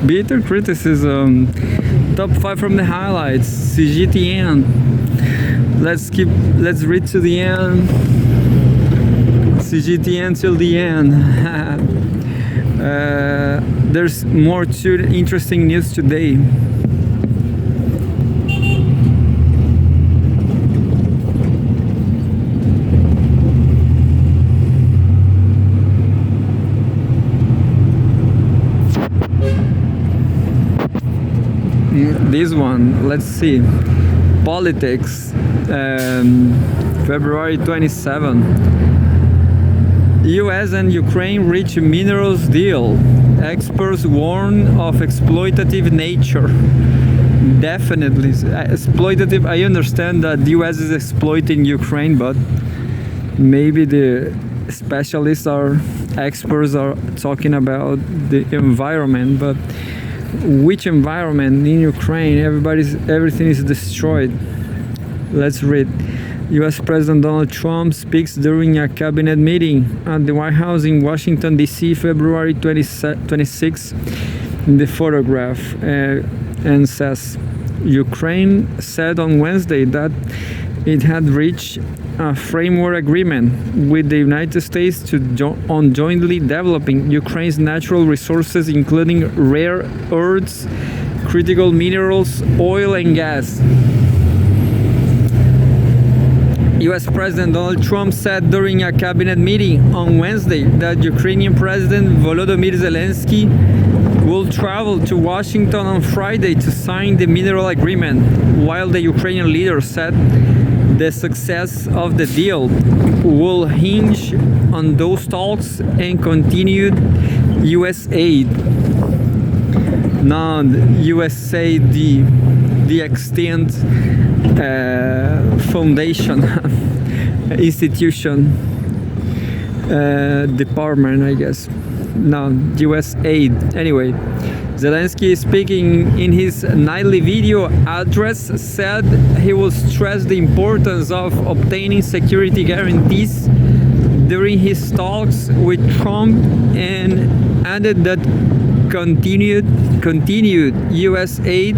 Bitter criticism. Top 5 from the highlights. Cgtn. Let's read to the end. Cgtn till the end. There's more interesting news today. This one, let's see. Politics, February 27. US and Ukraine reach minerals deal. Experts warn of exploitative nature. Definitely exploitative. I understand that the US is exploiting Ukraine, but maybe the specialists or experts are talking about the environment. But which environment in Ukraine? Everything is destroyed. Let's read. U.S. President Donald Trump speaks during a cabinet meeting at the White House in Washington, D.C., February 26, in the photograph, and says, Ukraine said on Wednesday that it had reached a framework agreement with the United States on jointly developing Ukraine's natural resources, including rare earths, critical minerals, oil and gas. U.S. President Donald Trump said during a cabinet meeting on Wednesday that Ukrainian President Volodymyr Zelensky will travel to Washington on Friday to sign the mineral agreement, while the Ukrainian leader said the success of the deal will hinge on those talks and continued U.S. aid. Now, USA, the extent foundation institution department, I guess. No, US aid. Anyway, Zelensky, speaking in his nightly video address, said he will stress the importance of obtaining security guarantees during his talks with Trump, and added that continued US aid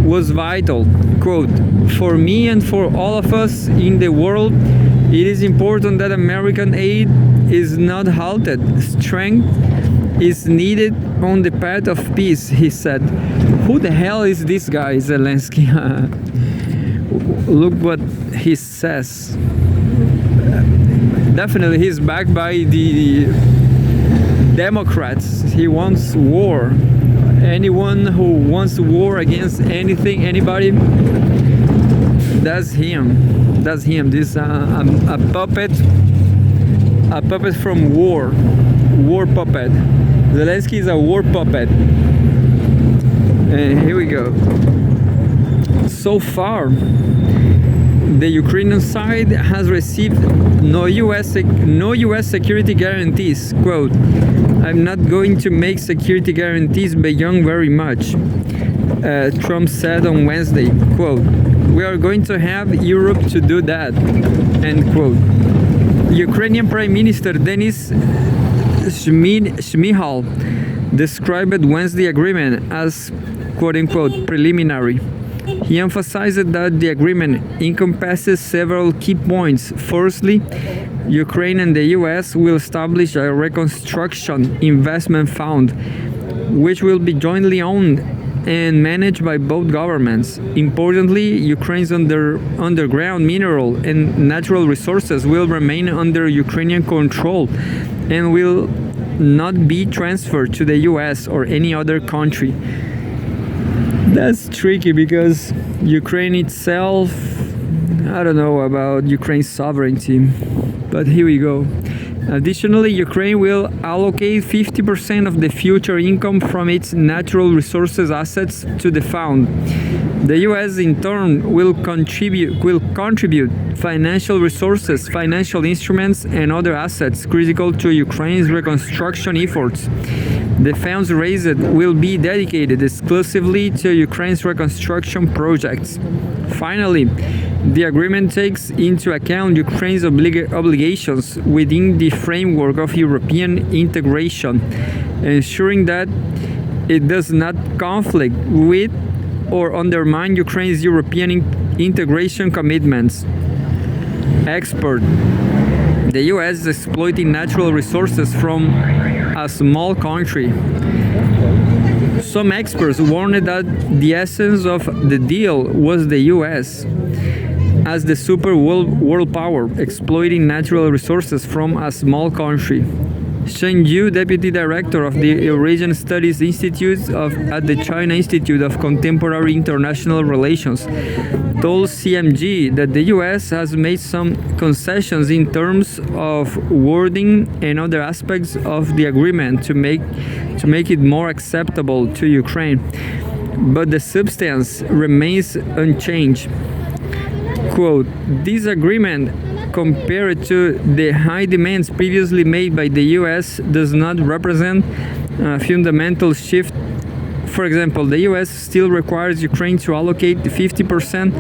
was vital. Quote, for me and for all of us in the world, it is important that American aid is not halted. Strength is needed on the path of peace, he said. Who the hell is this guy, Zelensky? Look what he says. Definitely he's backed by the Democrats. He wants war. Anyone who wants war against anything, anybody, that's him. That's him. This a puppet from war puppet. Zelensky is a war puppet. And here we go. So far, the Ukrainian side has received no US security guarantees. Quote, I'm not going to make security guarantees beyond very much, Trump said on Wednesday. Quote, we are going to have Europe to do that, end quote. Ukrainian Prime Minister Denis Shmyhal described Wednesday's agreement as quote-unquote preliminary. He emphasized that the agreement encompasses several key points. Firstly, Ukraine and the US will establish a reconstruction investment fund, which will be jointly owned and managed by both governments. Importantly, Ukraine's underground mineral and natural resources will remain under Ukrainian control and will not be transferred to the US or any other country. That's tricky because Ukraine itself, I don't know about Ukraine's sovereignty, but here we go. Additionally, Ukraine will allocate 50% of the future income from its natural resources assets to the fund. The US in turn will contribute financial resources, financial instruments, and other assets critical to Ukraine's reconstruction efforts. The funds raised will be dedicated exclusively to Ukraine's reconstruction projects. Finally, the agreement takes into account Ukraine's obligations within the framework of European integration, ensuring that it does not conflict with or undermine Ukraine's European integration commitments. Expert: the US is exploiting natural resources from a small country. Some experts warned that the essence of the deal was the US as the super world power exploiting natural resources from a small country. Shen Yu, deputy director of the Eurasian Studies Institute at the China Institute of Contemporary International Relations, told CMG that the US has made some concessions in terms of wording and other aspects of the agreement to make it more acceptable to Ukraine, but the substance remains unchanged. Quote, this agreement, compared to the high demands previously made by the US, does not represent a fundamental shift. For example, the US still requires Ukraine to allocate 50%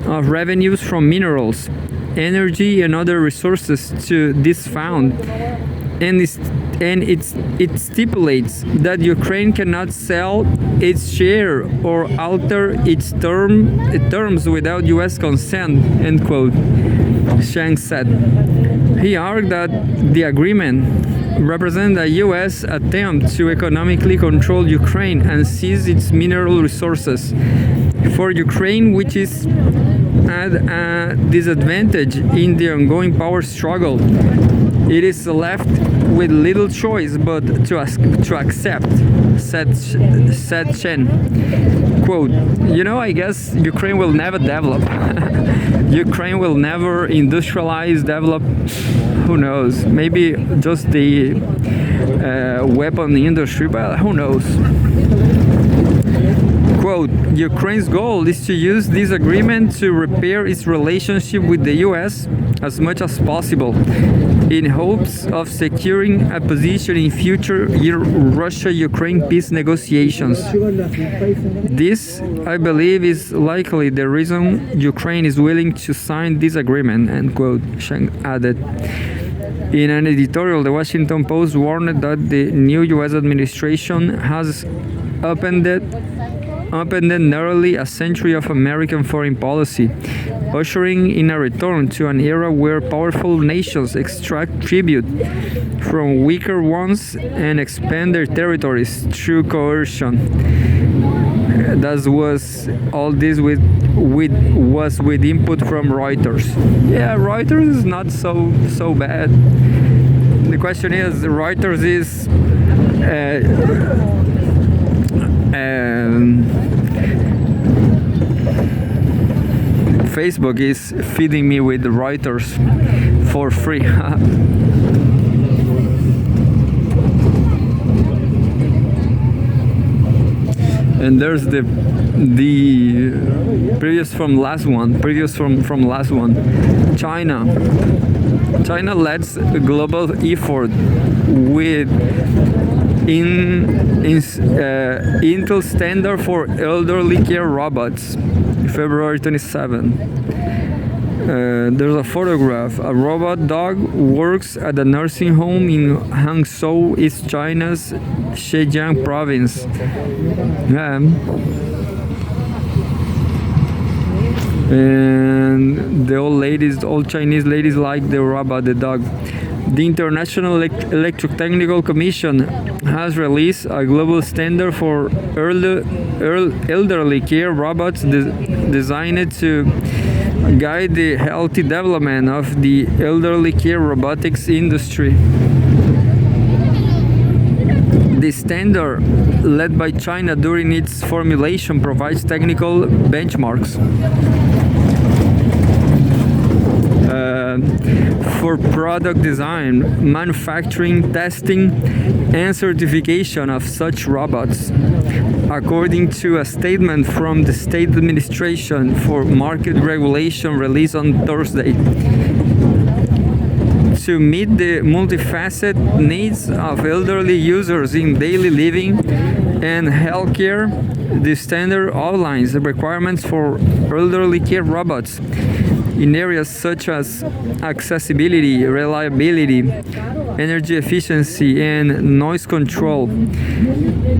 of revenues from minerals, energy, and other resources to this fund, and it stipulates that Ukraine cannot sell its share or alter its terms without US consent, end quote, Shang said. He argued that the agreement represents a US attempt to economically control Ukraine and seize its mineral resources. For Ukraine, which is at a disadvantage in the ongoing power struggle, it is left with little choice but to accept, said Chen. Quote, I guess Ukraine will never develop. Ukraine will never industrialize, develop, who knows, maybe just the weapon industry, but who knows. Quote, Ukraine's goal is to use this agreement to repair its relationship with the US as much as possible, in hopes of securing a position in future Russia-Ukraine peace negotiations. This, I believe, is likely the reason Ukraine is willing to sign this agreement, end quote, Sheng added. In an editorial, the Washington Post warned that the new US administration has upended nearly a century of American foreign policy, ushering in a return to an era where powerful nations extract tribute from weaker ones and expand their territories through coercion. That was all this with input from Reuters. Yeah, Reuters is not so bad. The question is, Reuters is Facebook is feeding me with Reuters for free. And there's the previous from last one. China leads a global effort with Intel standard for elderly care robots, February 27. There's a photograph. A robot dog works at a nursing home in Hangzhou, East China's Zhejiang province. And the old Chinese ladies like the robot, the dog. The International Electrotechnical Commission has released a global standard for elderly care robots designed to guide the healthy development of the elderly care robotics industry. The standard, led by China during its formulation, provides technical benchmarks for product design, manufacturing, testing, and certification of such robots, according to a statement from the State Administration for Market Regulation released on Thursday. To meet the multifaceted needs of elderly users in daily living and healthcare, the standard outlines the requirements for elderly care robots in areas such as accessibility, reliability, energy efficiency, and noise control.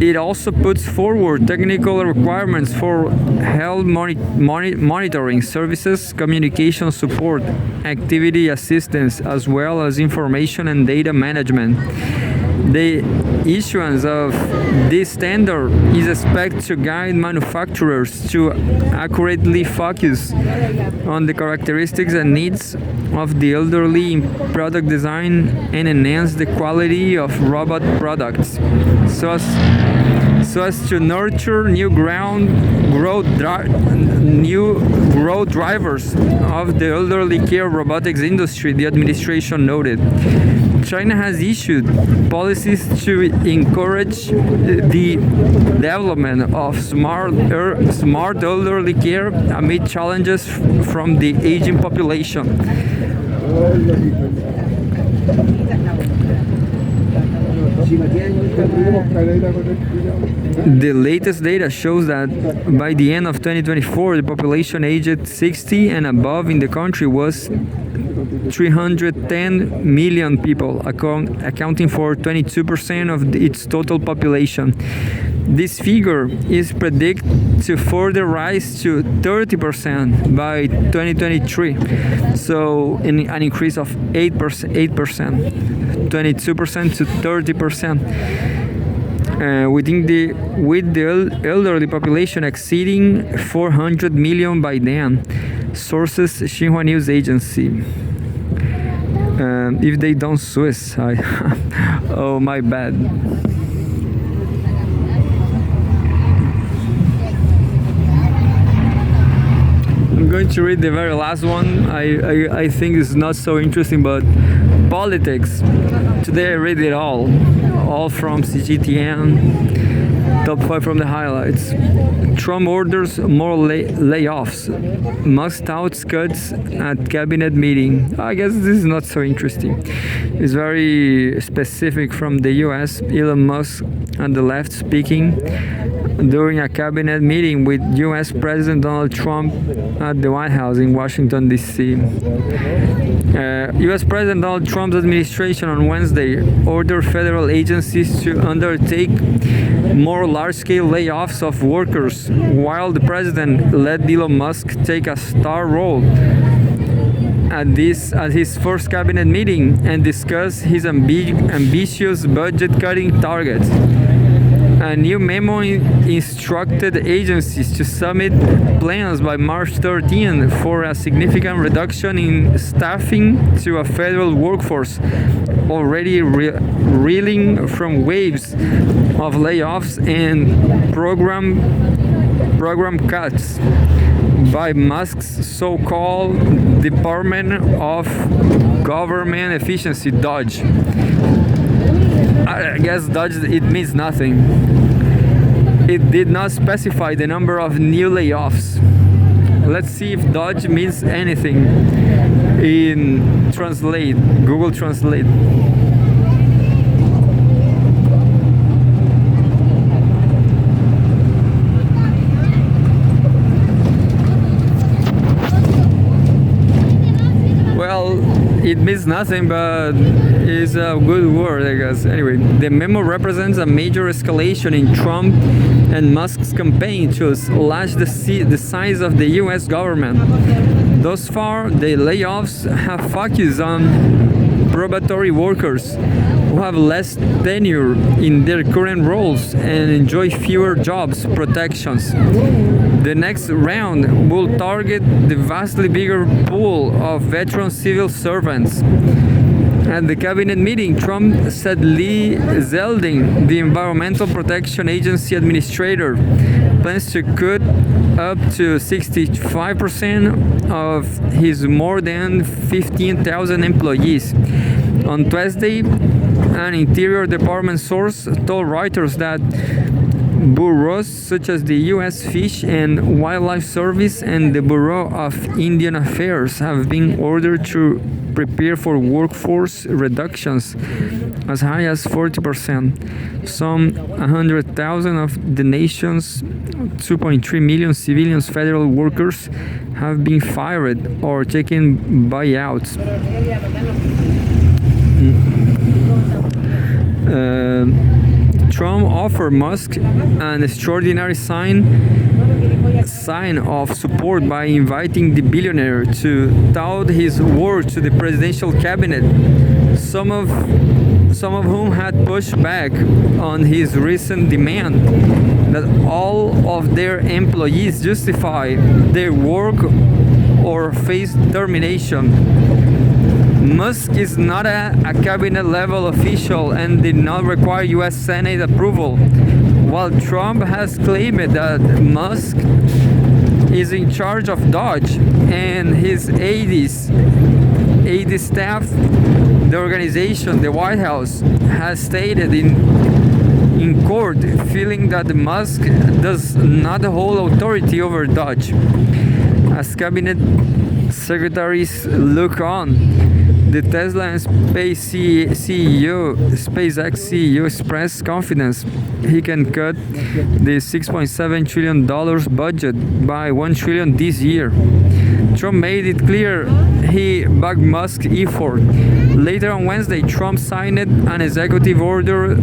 It also puts forward technical requirements for health monitoring services, communication support, activity assistance, as well as information and data management. The issuance of this standard is expected to guide manufacturers to accurately focus on the characteristics and needs of the elderly in product design and enhance the quality of robot products so as to nurture new growth drivers of the elderly care robotics industry, the administration noted. China has issued policies to encourage the development of smart elderly care amid challenges from the aging population. The latest data shows that by the end of 2024, the population aged 60 and above in the country was 310 million people, accounting for 22% of its total population. This figure is predicted to further rise to 30% by 2023, so an increase of 8%, 22% to 30%. With the elderly population exceeding 400 million by then, sources Xinhua News Agency. If they don't suicide, oh my bad. I'm going to read the very last one. I think it's not so interesting, but politics. Today I read it all from Cgtn. Top 5 from the highlights. Trump orders more layoffs. Musk touts cuts at cabinet meeting. I guess this is not so interesting. It's very specific from the US. Elon Musk and the left speaking during a cabinet meeting with US President Donald Trump at the White House in Washington, D.C. US President Donald Trump's administration on Wednesday ordered federal agencies to undertake more large-scale layoffs of workers, while the president let Elon Musk take a star role at his first cabinet meeting and discuss his ambitious budget-cutting targets. A new memo instructed agencies to submit plans by March 13 for a significant reduction in staffing to a federal workforce already reeling from waves of layoffs and program cuts by Musk's so-called Department of Government Efficiency, DOGE. I guess DOGE, it means nothing. It did not specify the number of new layoffs. Let's see if DOGE means anything in Google Translate. Well, it means nothing, but it's a good word, I guess. Anyway, the memo represents a major escalation in Trump and Musk's campaign to slash the size of the US government. Thus far, the layoffs have focused on probatory workers who have less tenure in their current roles and enjoy fewer jobs protections. The next round will target the vastly bigger pool of veteran civil servants. At the cabinet meeting, Trump said Lee Zeldin, the Environmental Protection Agency administrator, plans to cut up to 65% of his more than 15,000 employees. On Tuesday, an Interior Department source told Reuters that bureaus such as the U.S. Fish and Wildlife Service and the Bureau of Indian Affairs have been ordered to prepare for workforce reductions as high as 40%. Some 100,000 of the nation's 2.3 million civilian federal workers have been fired or taken buyouts. Trump offered Musk an extraordinary sign of support by inviting the billionaire to tout his work to the presidential cabinet, some of whom had pushed back on his recent demand that all of their employees justify their work or face termination. Musk is not a cabinet level official and did not require US Senate approval. While Trump has claimed that Musk is in charge of Dodge and his aides staff, the organization, the White House, has stated in court, feeling that Musk does not hold authority over Dodge. As cabinet secretaries look on, the Tesla and SpaceX CEO expressed confidence he can cut the $6.7 trillion budget by $1 trillion this year. Trump made it clear he backed Musk's effort. Later on Wednesday, Trump signed an executive order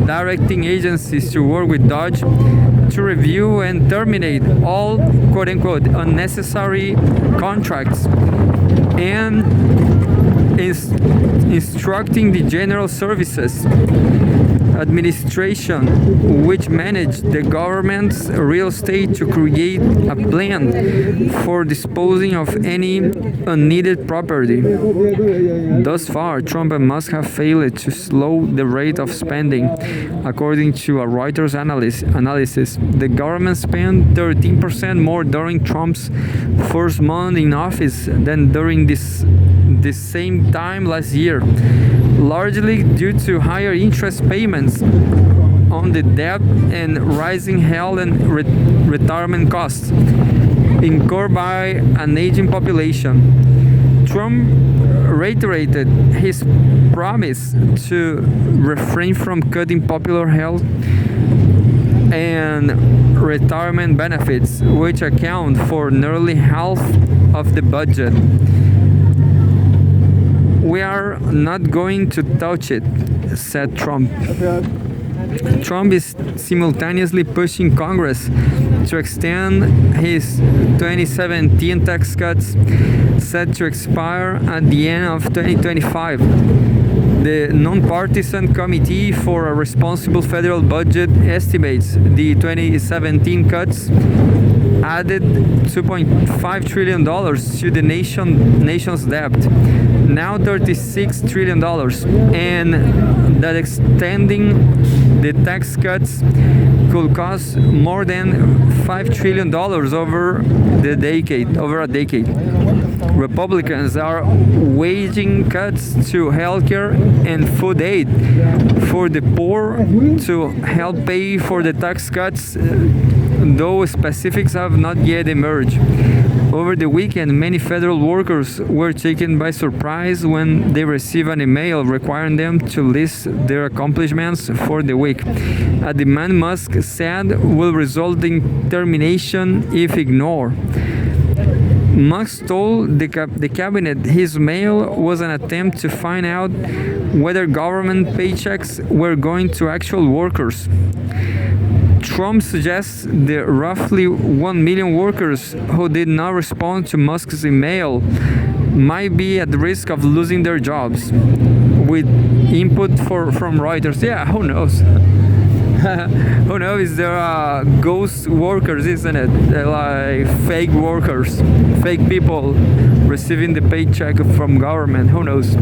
directing agencies to work with Dodge to review and terminate all quote-unquote unnecessary contracts and instructing the General Services Administration, which managed the government's real estate, to create a plan for disposing of any unneeded property. Thus far, Trump and Musk have failed to slow the rate of spending. According to a Reuters analysis, the government spent 13% more during Trump's first month in office than during the same time last year, largely due to higher interest payments on the debt and rising health and retirement costs incurred by an aging population. Trump reiterated his promise to refrain from cutting popular health and retirement benefits, which account for nearly half of the budget. We are not going to touch it, said Trump. Trump is simultaneously pushing Congress to extend his 2017 tax cuts set to expire at the end of 2025. The nonpartisan Committee for a Responsible Federal Budget estimates the 2017 cuts added $2.5 trillion to the nation's debt, now $36 trillion, and that extending the tax cuts could cost more than $5 trillion over a decade. Republicans are waging cuts to healthcare and food aid for the poor to help pay for the tax cuts, though specifics have not yet emerged. Over the weekend, many federal workers were taken by surprise when they received an email requiring them to list their accomplishments for the week, a demand Musk said will result in termination if ignored. Musk told the cabinet his mail was an attempt to find out whether government paychecks were going to actual workers. Trump suggests the roughly 1 million workers who did not respond to Musk's email might be at risk of losing their jobs, with input from Reuters. Yeah, who knows? Who knows? There are ghost workers, isn't it? They're like fake workers, fake people receiving the paycheck from government. Who knows?